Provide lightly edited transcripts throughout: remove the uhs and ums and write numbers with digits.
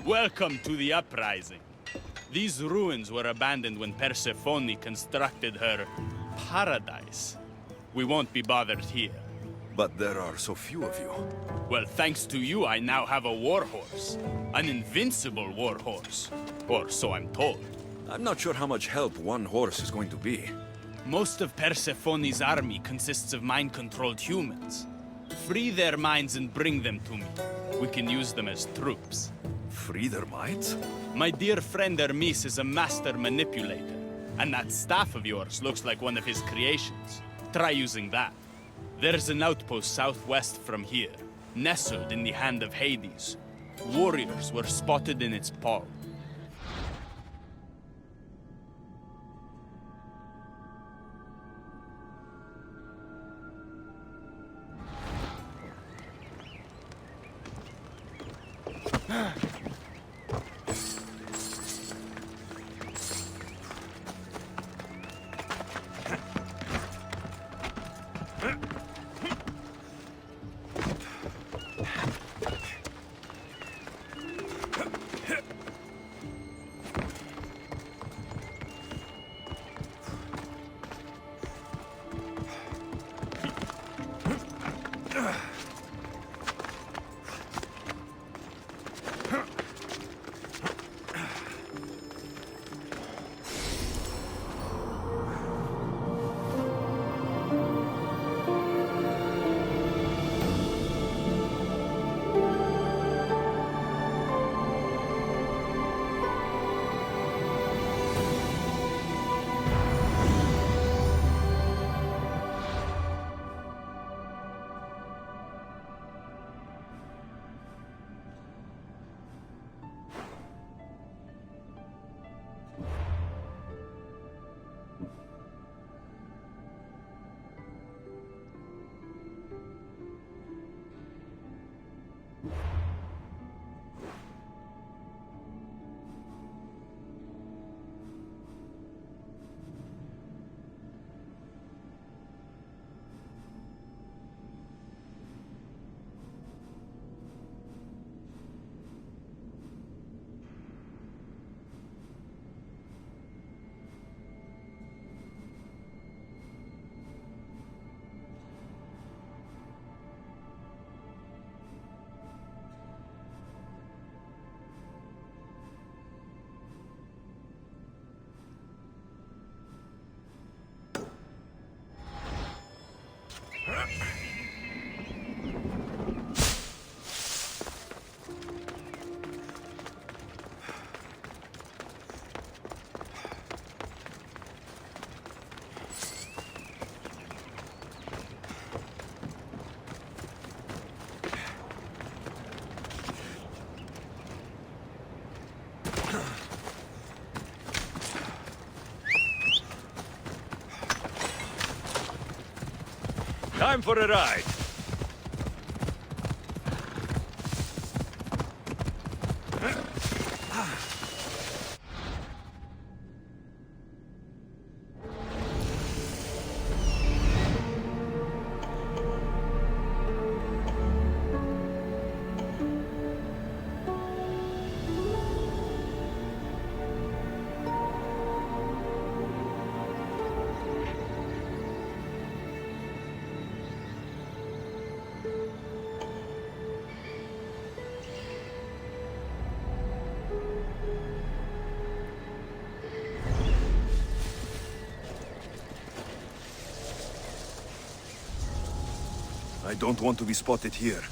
Welcome to the uprising. These ruins were abandoned when Persephone constructed her paradise. We won't be bothered here. But there are so few of you. Well, thanks to you, I now have a warhorse. An invincible warhorse. Or so I'm told. I'm not sure how much help one horse is going to be. Most of Persephone's army consists of mind-controlled humans. Free their minds and bring them to me. We can use them as troops. Free their minds? My dear friend Hermes is a master manipulator. And that staff of yours looks like one of his creations. Try using that. There's an outpost southwest from here, nestled in the hand of Hades. Warriors were spotted in its paw. Time for a ride. I don't want to be spotted here.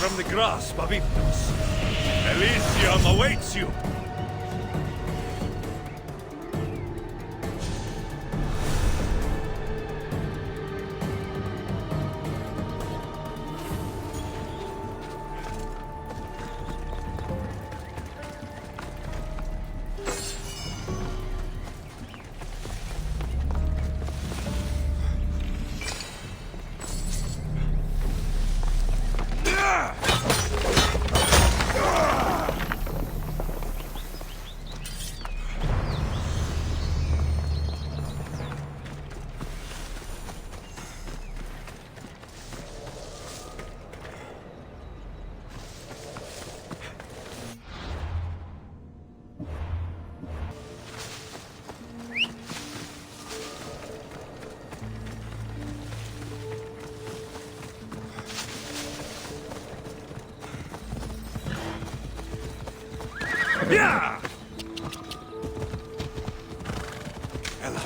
from the grasp of Iptos. Elysium awaits you! Yeah! Ella.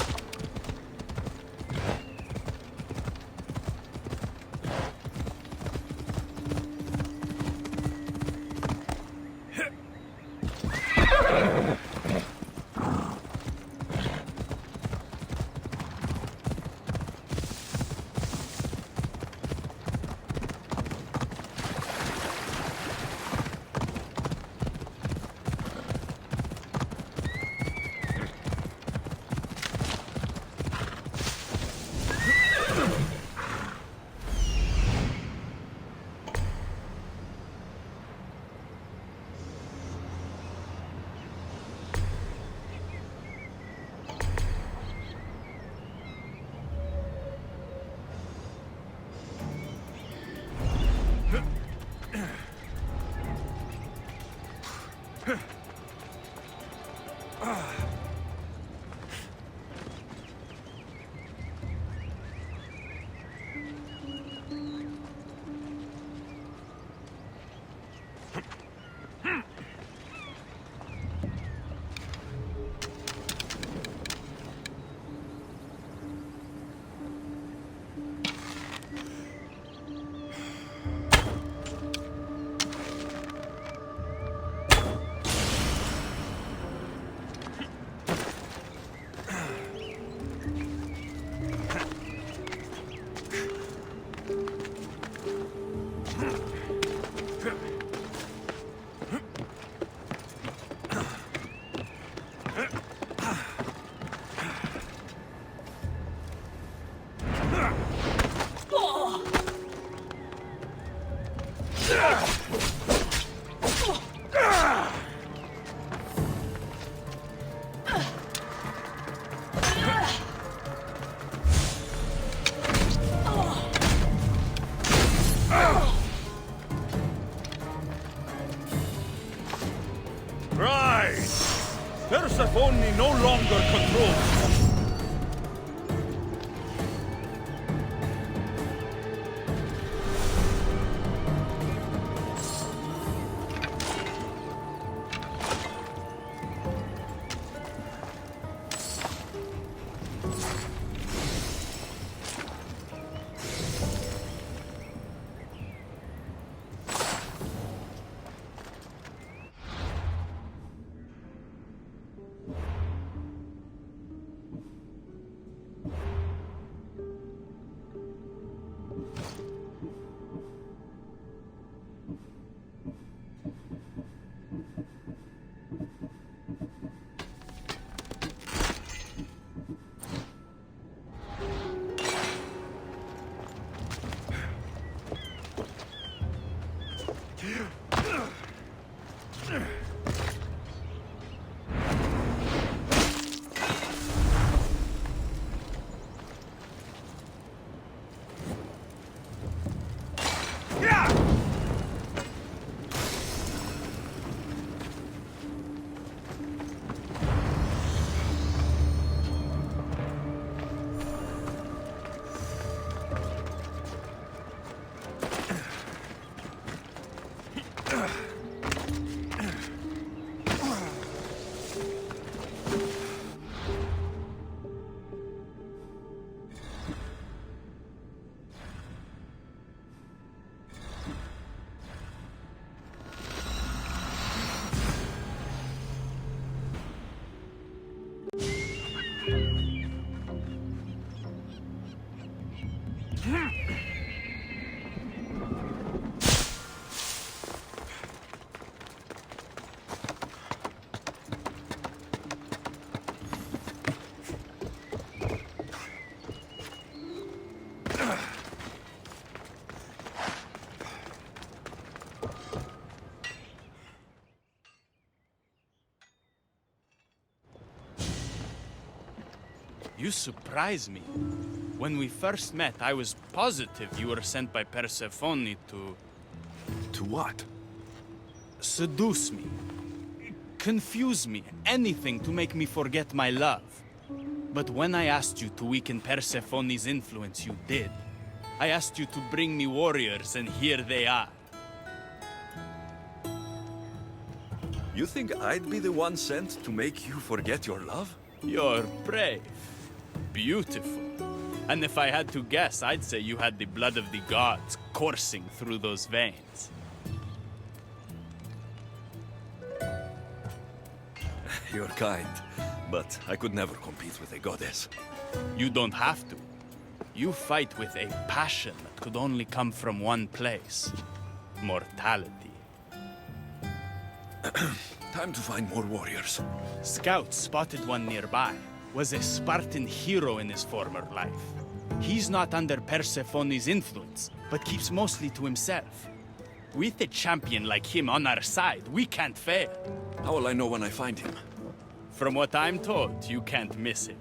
Persephone no longer controls you. You surprise me. When we first met, I was positive you were sent by Persephone to... To what? seduce me. Confuse me. Anything to make me forget my love. But when I asked you to weaken Persephone's influence, you did. I asked you to bring me warriors, and here they are. You think I'd be the one sent to make you forget your love? You're brave. Beautiful. And if I had to guess, I'd say you had the blood of the gods coursing through those veins. You're kind, but I could never compete with a goddess. You don't have to. You fight with a passion that could only come from one place. Mortality. Time to find more warriors. Scouts spotted one nearby. Was a Spartan hero in his former life. He's not under Persephone's influence, but keeps mostly to himself. With a champion like him on our side, we can't fail. How will I know when I find him? From what I'm told, you can't miss him.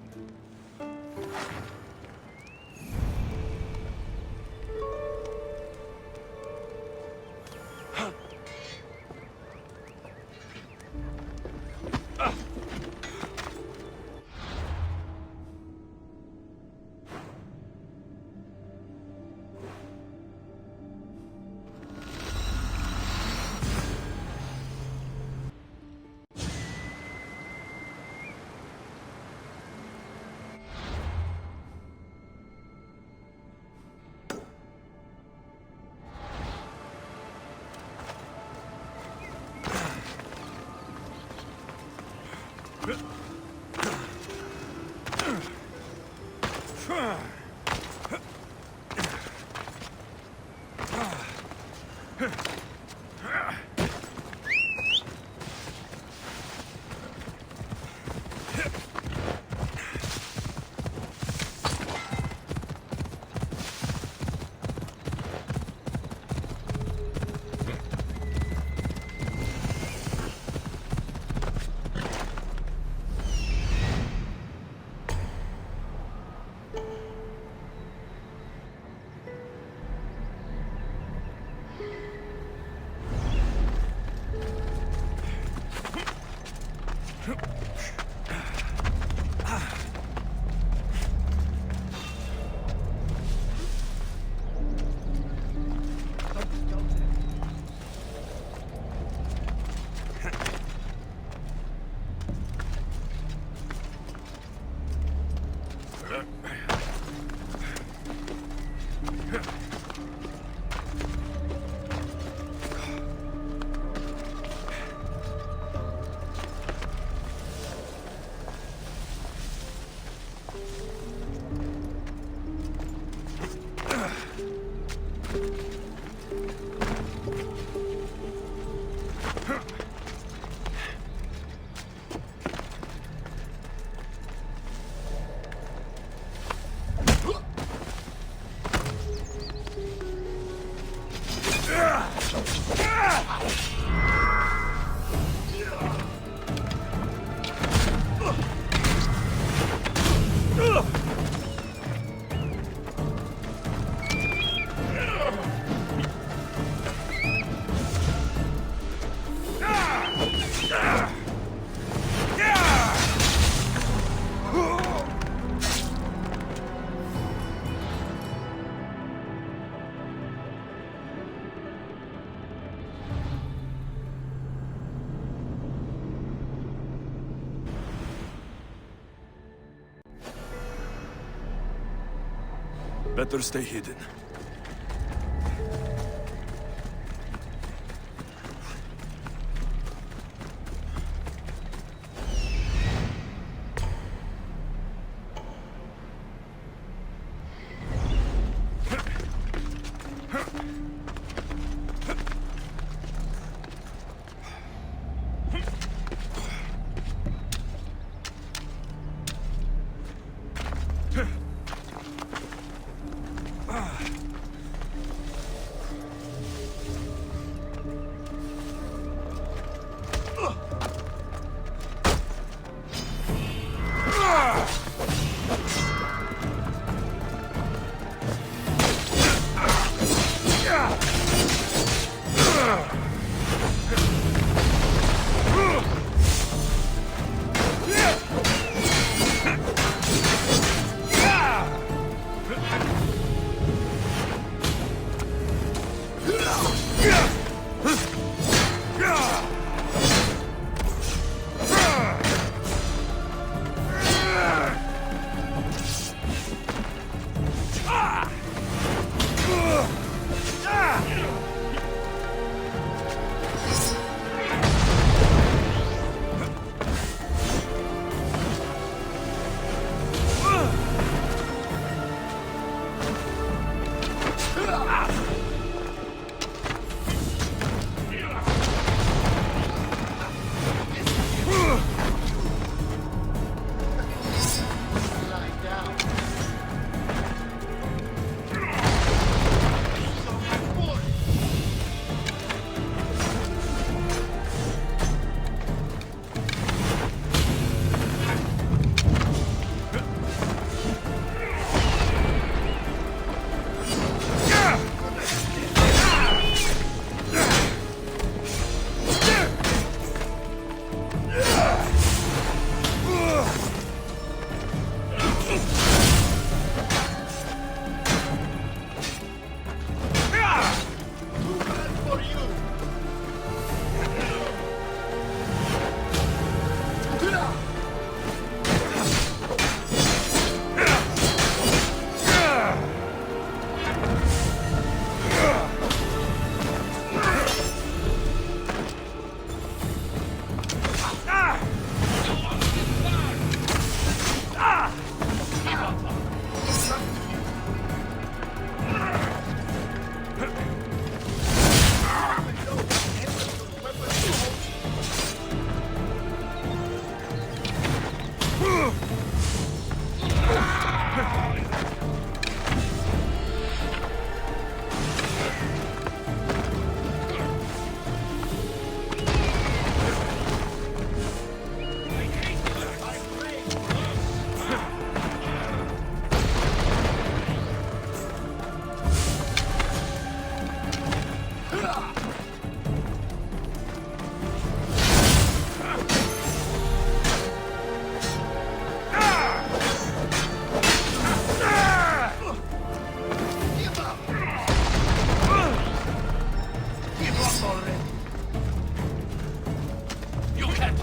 Better stay hidden.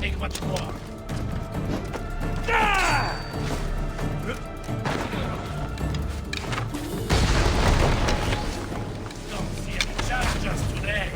take much more. Ah! Don't see any challengers today.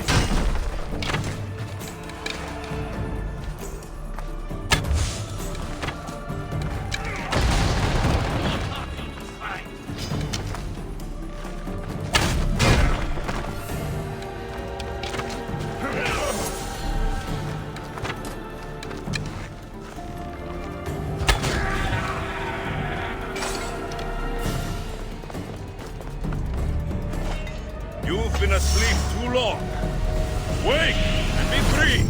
You've been asleep too long. Wake and be free!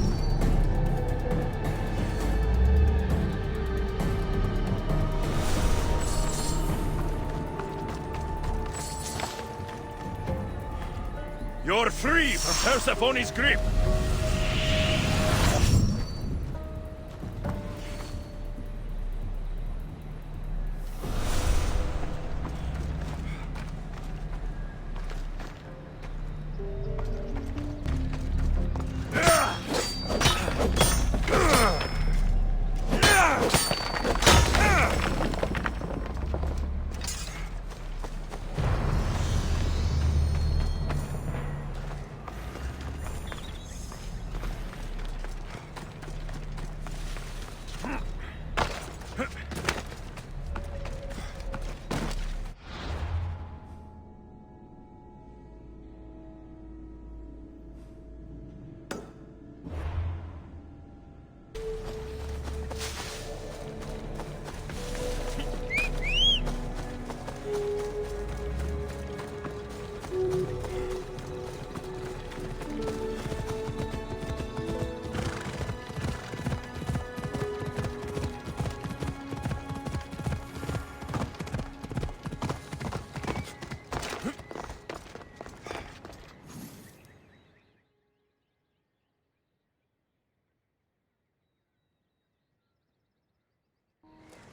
You're free from Persephone's grip!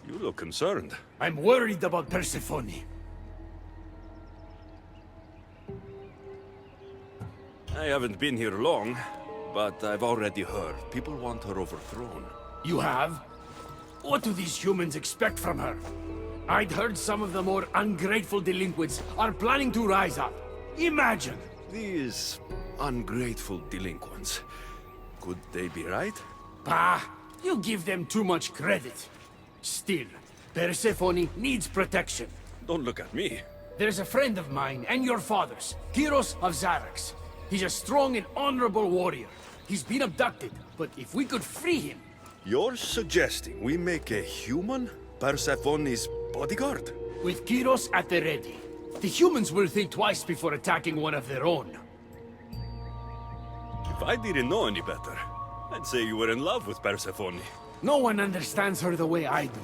You look concerned. I'm worried about Persephone. I haven't been here long, but I've already heard people want her overthrown. You have? What do these humans expect from her? I'd heard some of the more ungrateful delinquents are planning to rise up. Imagine! These ungrateful delinquents. Could they be right? Bah! You give them too much credit. Still, Persephone needs protection. Don't look at me. There's a friend of mine and your father's, Kyros of Xarax. He's a strong and honorable warrior. He's been abducted, but if we could free him... You're suggesting we make a human Persephone's bodyguard? With Kyros at the ready, the humans will think twice before attacking one of their own. If I didn't know any better, I'd say you were in love with Persephone. No one understands her the way I do.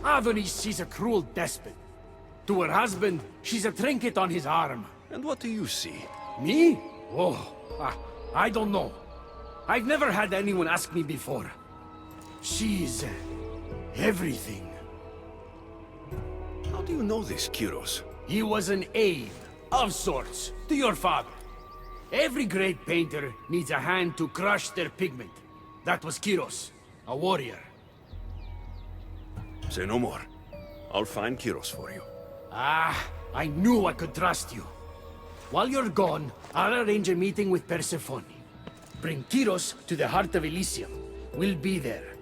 Adonis, she's a cruel despot. To her husband, she's a trinket on his arm. And what do you see? Me? Oh, I don't know. I've never had anyone ask me before. She's... everything. How do you know this, Kyros? He was an aide, of sorts, to your father. Every great painter needs a hand to crush their pigment. That was Kyros, a warrior. Say no more. I'll find Kyros for you. Ah, I knew I could trust you. While you're gone, I'll arrange a meeting with Persephone. Bring Kyros to the heart of Elysium. We'll be there.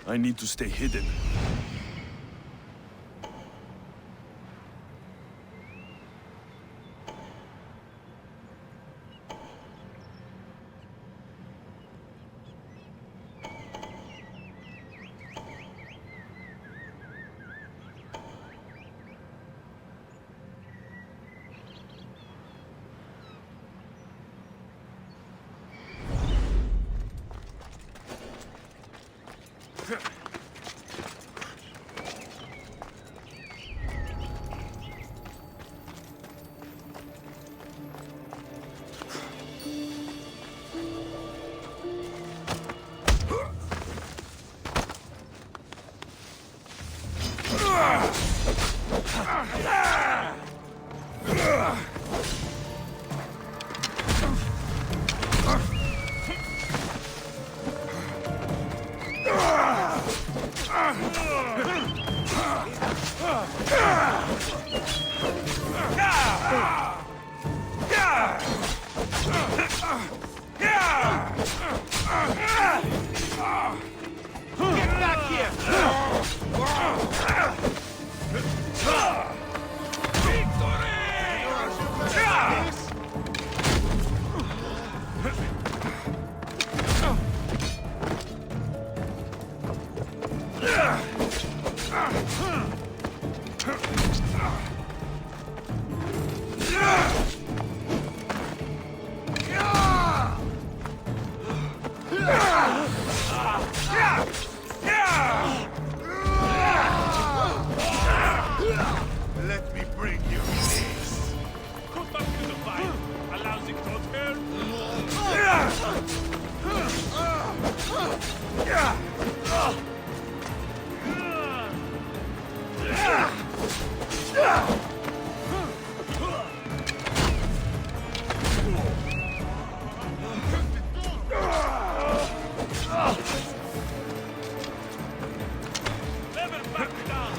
I need to stay hidden. Let me bring you this. Come back to the fight. Allows it to turn. Level back down.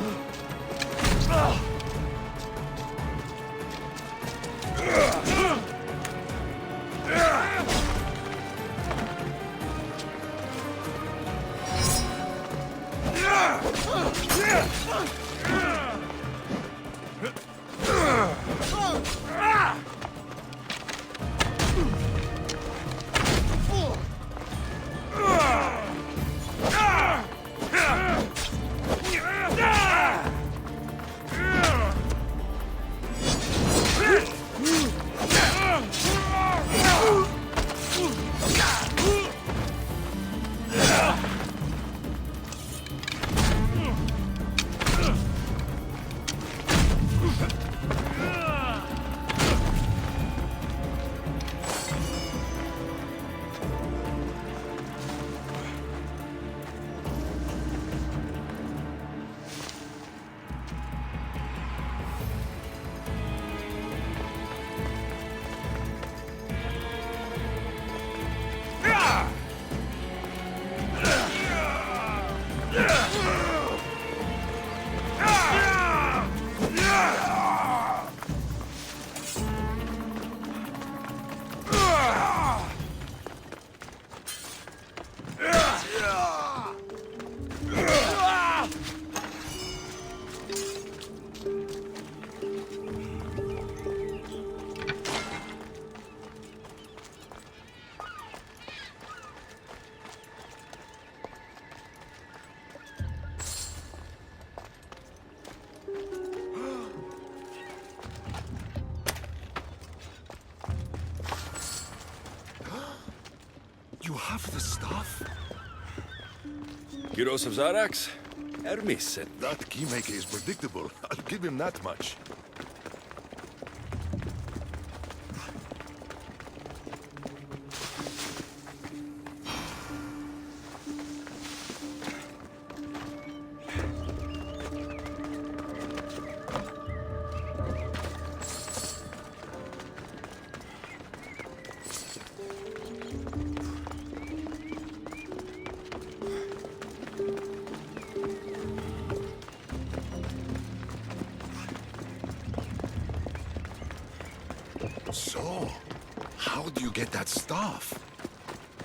You have the stuff? Heroes of Zarax? Hermes sent me. That keymaker is predictable. I'll give him that much. So, how do you get that staff?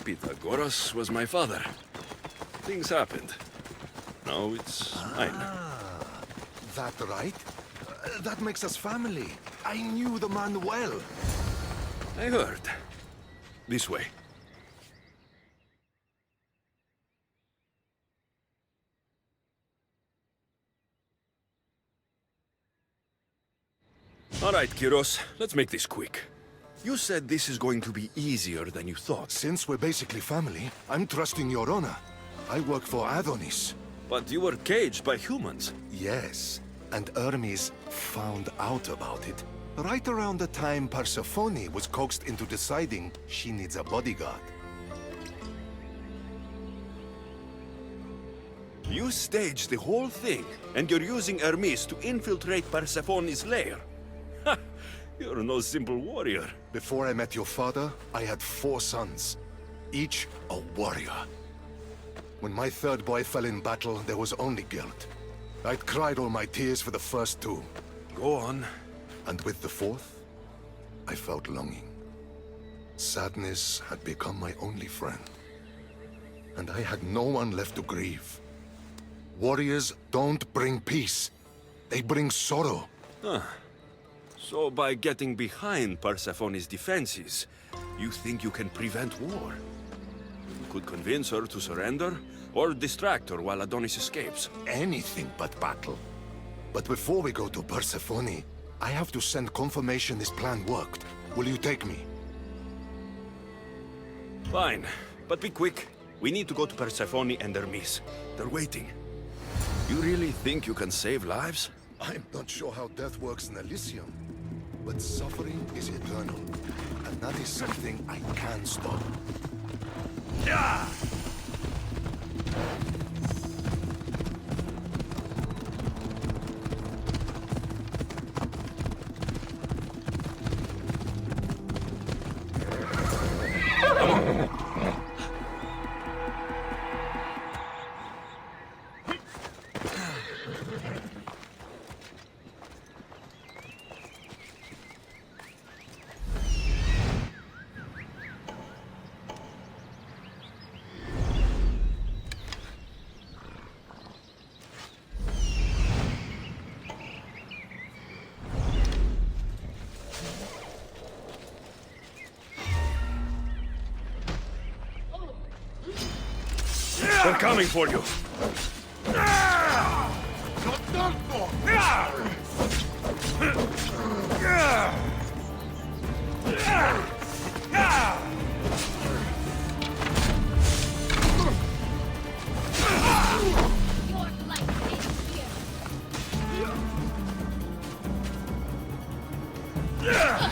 Pythagoras was my father. Things happened. Now it's mine. That right? That makes us family. I knew the man well. I heard. This way. All right, Kyros, let's make this quick. You said this is going to be easier than you thought. Since we're basically family, I'm trusting your honor. I work for Adonis. But you were caged by humans. Yes, and Hermes found out about it. Right around the time Persephone was coaxed into deciding she needs a bodyguard. You staged the whole thing, and you're using Hermes to infiltrate Persephone's lair. Ha! You're no simple warrior. Before I met your father, I had 4 sons, each a warrior. When my third boy fell in battle, there was only guilt. I'd cried all my tears for the first 2. Go on. And with the 4th, I felt longing. Sadness had become my only friend. And I had no one left to grieve. Warriors don't bring peace. They bring sorrow. So by getting behind Persephone's defenses, you think you can prevent war? You could convince her to surrender, or distract her while Adonis escapes. Anything but battle. But before we go to Persephone, I have to send confirmation this plan worked. Will you take me? Fine, but be quick. We need to go to Persephone and Hermes. They're waiting. You really think you can save lives? I'm not sure how death works in Elysium, but suffering is eternal, and that is something I can stop. Yeah! They're coming for you. Not done for! Your life ends here.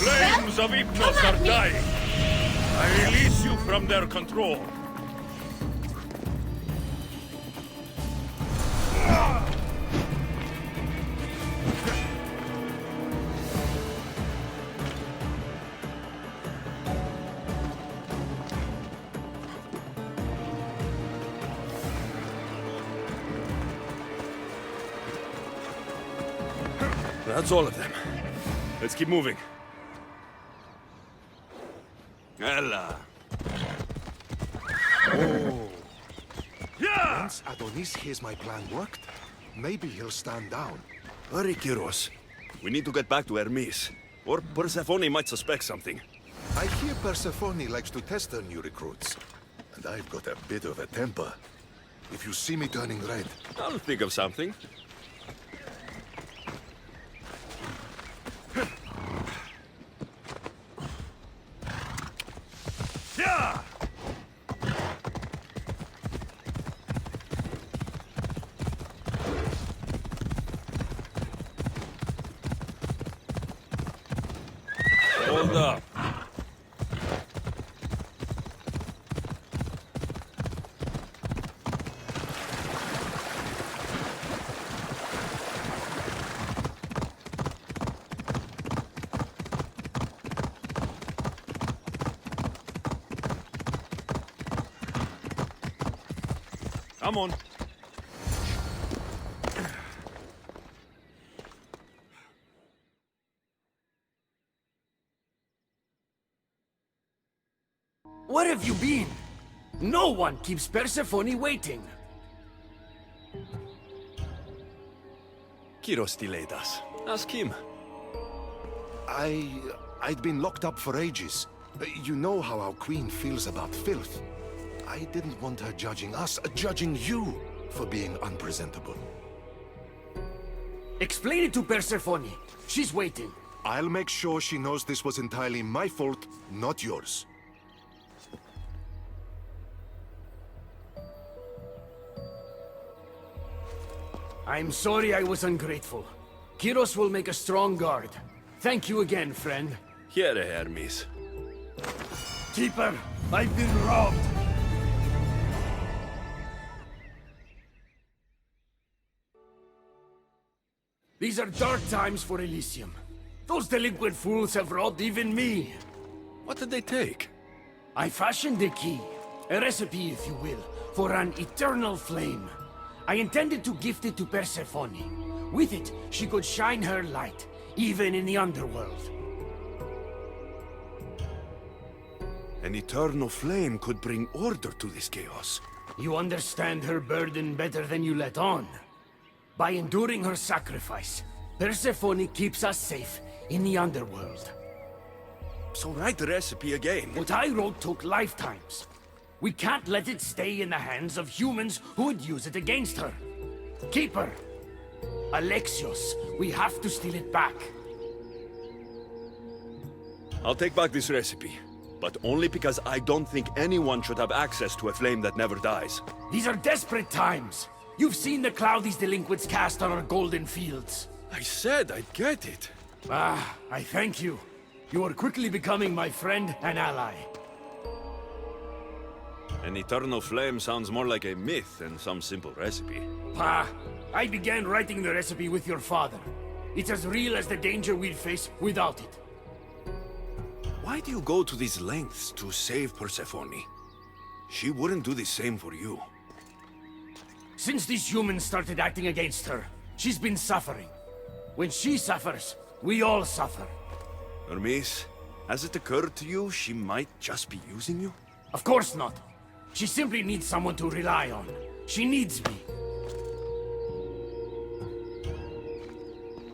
Flames of Hypnos are dying. I release you from their control. That's all of them. Let's keep moving. Ella. Once Adonis hears my plan worked, maybe he'll stand down. Hurry, Kyros. We need to get back to Hermes. Or Persephone might suspect something. I hear Persephone likes to test her new recruits. And I've got a bit of a temper. If you see me turning red, I'll think of something. Yeah! Hold up. Come on. Where have you been? No one keeps Persephone waiting. Kyros delayed us. Ask him. I'd been locked up for ages. You know how our queen feels about filth. I didn't want her judging us, judging you for being unpresentable. Explain it to Persephone. She's waiting. I'll make sure she knows this was entirely my fault, not yours. I'm sorry I was ungrateful. Kyros will make a strong guard. Thank you again, friend. Here, Hermes. Keeper, I've been robbed. These are dark times for Elysium. Those delinquent fools have robbed even me. What did they take? I fashioned a key, a recipe if you will, for an eternal flame. I intended to gift it to Persephone. With it, she could shine her light, even in the underworld. An eternal flame could bring order to this chaos. You understand her burden better than you let on. By enduring her sacrifice, Persephone keeps us safe in the underworld. So write the recipe again. What I wrote took lifetimes. We can't let it stay in the hands of humans who would use it against her. Keeper, Alexios, we have to steal it back. I'll take back this recipe, but only because I don't think anyone should have access to a flame that never dies. These are desperate times. You've seen the cloud these delinquents cast on our golden fields. I said I'd get it. Ah, I thank you. You are quickly becoming my friend and ally. An eternal flame sounds more like a myth than some simple recipe. Pa, I began writing the recipe with your father. It's as real as the danger we'd face without it. Why do you go to these lengths to save Persephone? She wouldn't do the same for you. Since these humans started acting against her, she's been suffering. When she suffers, we all suffer. Hermes, has it occurred to you she might just be using you? Of course not. She simply needs someone to rely on. She needs me.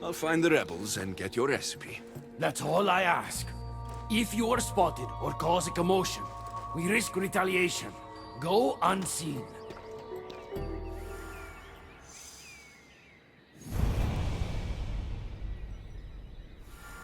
I'll find the rebels and get your recipe. That's all I ask. If you are spotted or cause a commotion, we risk retaliation. Go unseen.